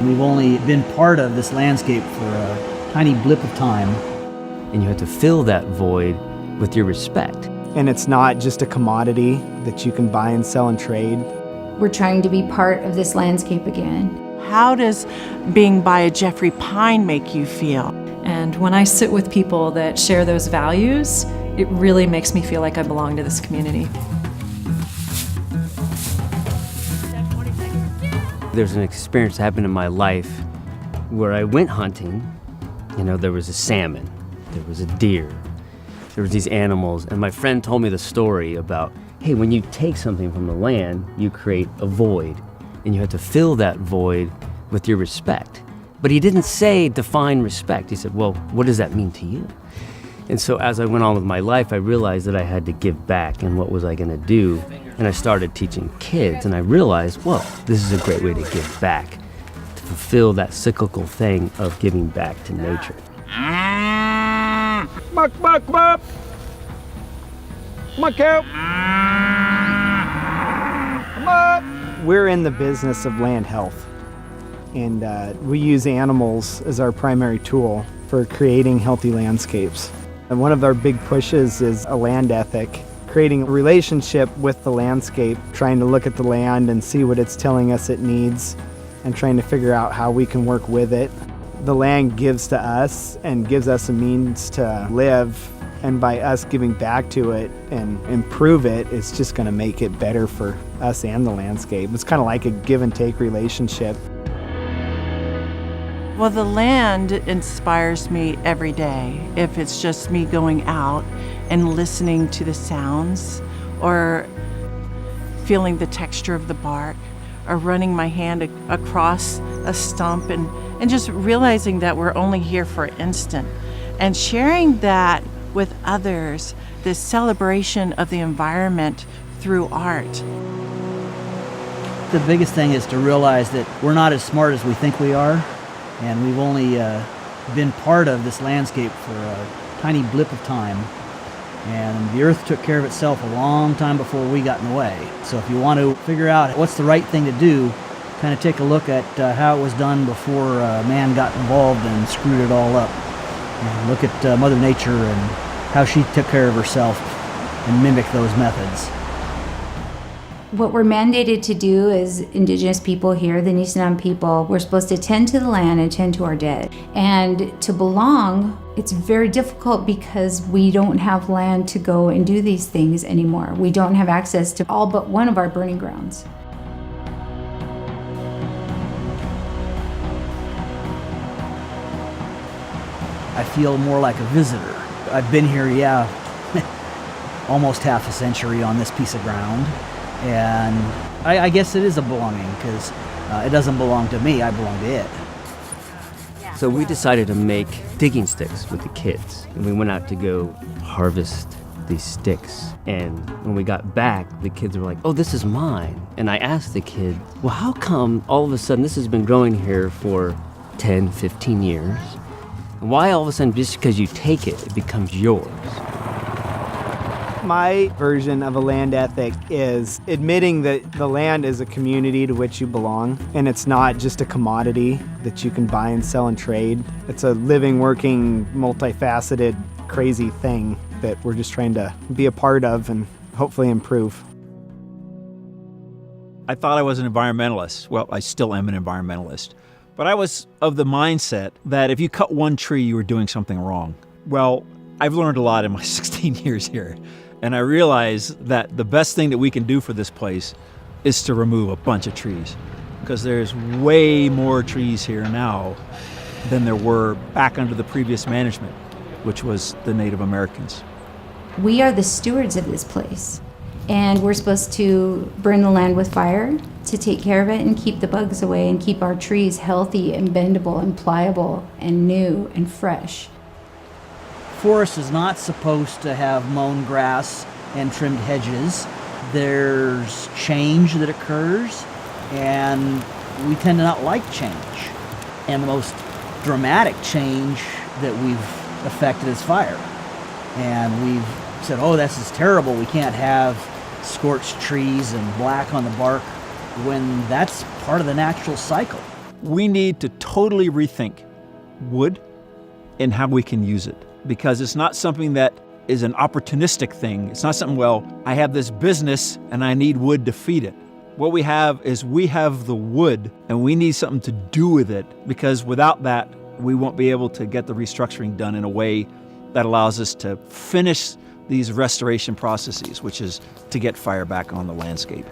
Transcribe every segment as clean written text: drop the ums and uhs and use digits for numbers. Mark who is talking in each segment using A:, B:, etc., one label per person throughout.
A: We've only been part of this landscape for a tiny blip of time.
B: And you have to fill that void with your respect.
C: And it's not just a commodity that you can buy and sell and trade.
D: We're trying to be part of this landscape again.
E: How does being by a Jeffrey Pine make you feel?
F: And when I sit with people that share those values, it really makes me feel like I belong to this community.
B: There's an experience that happened in my life where I went hunting. You know, there was a salmon, there was a deer, there was these animals, and my friend told me the story about, hey, when you take something from the land, you create a void, and you have to fill that void with your respect. But he didn't say define respect. He said, well, what does that mean to you? And so as I went on with my life, I realized that I had to give back, and what was I gonna do? And I started teaching kids, and I realized, well, this is a great way to give back, to fulfill that cyclical thing of giving back to nature.
C: Buck, buck, buck! Come on, cow! Come on! We're in the business of land health, and we use animals as our primary tool for creating healthy landscapes. And one of our big pushes is a land ethic, creating a relationship with the landscape, trying to look at the land and see what it's telling us it needs, and trying to figure out how we can work with it. The land gives to us and gives us a means to live, and by us giving back to it and improve it, it's just going to make it better for us and the landscape. It's kind of like a give and take relationship.
E: Well, the land inspires me every day. If it's just me going out and listening to the sounds, or feeling the texture of the bark, or running my hand across a stump and just realizing that we're only here for an instant, and sharing that with others, this celebration of the environment through art.
A: The biggest thing is to realize that we're not as smart as we think we are, and we've only been part of this landscape for a tiny blip of time. And the earth took care of itself a long time before we got in the way. So if you want to figure out what's the right thing to do, kind of take a look at how it was done before man got involved and screwed it all up. And look at Mother Nature and how she took care of herself and mimic those methods.
D: What we're mandated to do as Indigenous people here, the Nisenan people, we're supposed to tend to the land and tend to our dead. And to belong, it's very difficult because we don't have land to go and do these things anymore. We don't have access to all but one of our burning grounds.
A: I feel more like a visitor. I've been here, almost half a century on this piece of ground. And I guess it is a belonging, because it doesn't belong to me, I belong to it.
B: So we decided to make digging sticks with the kids. And we went out to go harvest these sticks. And when we got back, the kids were like, oh, this is mine. And I asked the kid, well, how come all of a sudden this has been growing here for 10, 15 years? And why all of a sudden, just because you take it, it becomes yours?
C: My version of a land ethic is admitting that the land is a community to which you belong, and it's not just a commodity that you can buy and sell and trade. It's a living, working, multifaceted, crazy thing that we're just trying to be a part of and hopefully improve.
G: I thought I was an environmentalist. Well, I still am an environmentalist. But I was of the mindset that if you cut one tree, you were doing something wrong. Well, I've learned a lot in my 16 years here. And I realize that the best thing that we can do for this place is to remove a bunch of trees, because there's way more trees here now than there were back under the previous management, which was the Native Americans.
D: We are the stewards of this place, and we're supposed to burn the land with fire to take care of it and keep the bugs away and keep our trees healthy and bendable and pliable and new and fresh.
A: Forest is not supposed to have mown grass and trimmed hedges. There's change that occurs, and we tend to not like change. And the most dramatic change that we've affected is fire. And we've said, oh, this is terrible. We can't have scorched trees and black on the bark, when that's part of the natural cycle.
G: we need to totally rethink wood and how we can use it, because it's not something that is an opportunistic thing. It's not something, well, I have this business and I need wood to feed it. What we have is we have the wood and we need something to do with it, because without that, we won't be able to get the restructuring done in a way that allows us to finish these restoration processes, which is to get fire back on the landscape.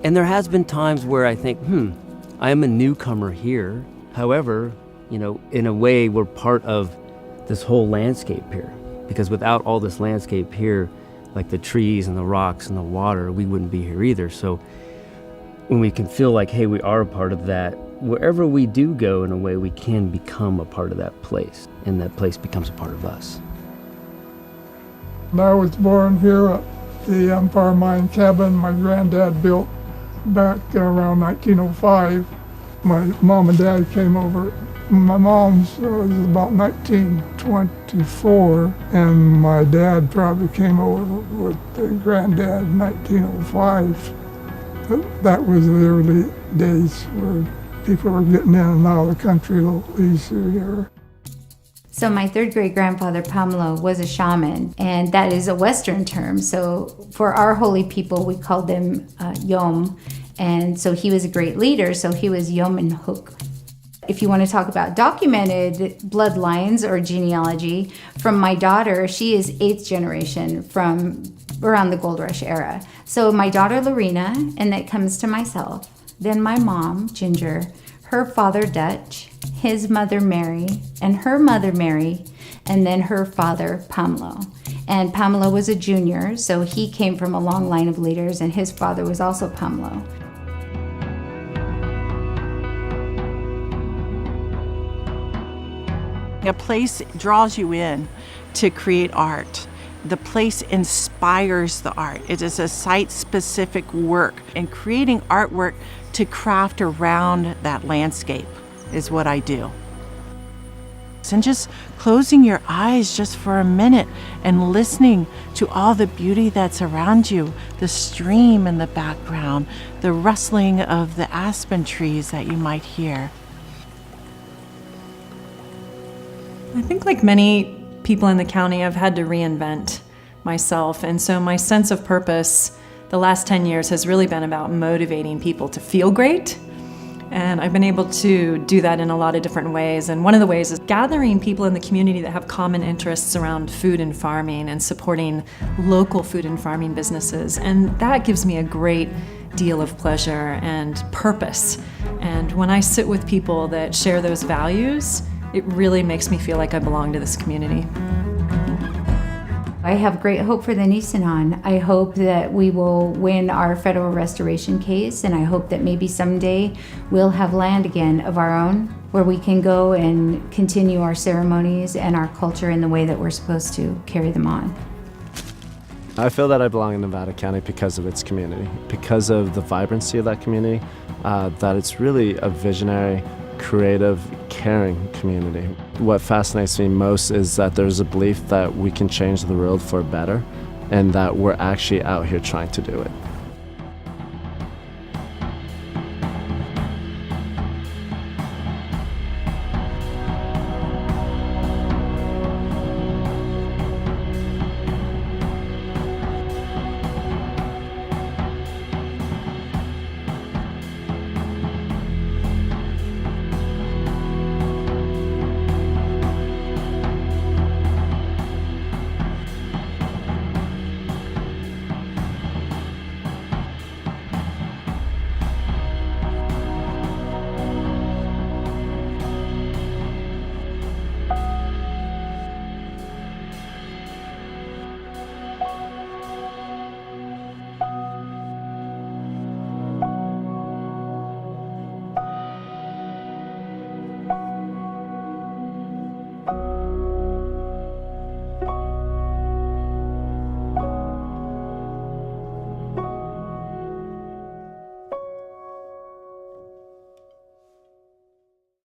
B: And there has been times where I think, I am a newcomer here. However, in a way, we're part of this whole landscape here. Because without all this landscape here, like the trees and the rocks and the water, we wouldn't be here either. So when we can feel like, hey, we are a part of that, wherever we do go, in a way, we can become a part of that place, and that place becomes a part of us.
H: I was born here at the Empire Mine cabin my granddad built back around 1905. My mom and dad came over. My mom's was about 1924, and my dad probably came over with the granddad in 1905. That was the early days where people were getting in and out of the country a little easier here.
D: So my third great grandfather, Pamelo, was a shaman, and that is a Western term. So for our holy people, we called them Yom. And so he was a great leader, so he was Yom and Hook. If you want to talk about documented bloodlines or genealogy, from my daughter, she is 8th generation from around the Gold Rush era. So my daughter, Lorena, and that comes to myself. Then my mom, Ginger, her father, Dutch, his mother, Mary, and her mother, Mary, and then her father, Pamelo. And Pamelo was a junior, so he came from a long line of leaders, and his father was also Pamelo.
E: A place draws you in to create art. The place inspires the art. It is a site-specific work, and creating artwork to craft around that landscape is what I do. And just closing your eyes just for a minute and listening to all the beauty that's around you, the stream in the background, the rustling of the aspen trees that you might hear.
F: I think like many people in the county, I've had to reinvent myself. And so my sense of purpose the last 10 years has really been about motivating people to feel great. And I've been able to do that in a lot of different ways. And one of the ways is gathering people in the community that have common interests around food and farming and supporting local food and farming businesses. And that gives me a great deal of pleasure and purpose. And when I sit with people that share those values, it really makes me feel like I belong to this community.
D: I have great hope for the Nisenan. I hope that we will win our federal restoration case, and I hope that maybe someday we'll have land again of our own where we can go and continue our ceremonies and our culture in the way that we're supposed to carry them on.
I: I feel that I belong in Nevada County because of its community, because of the vibrancy of that community, that it's really a visionary, creative, caring community. What fascinates me most is that there's a belief that we can change the world for better and that we're actually out here trying to do it.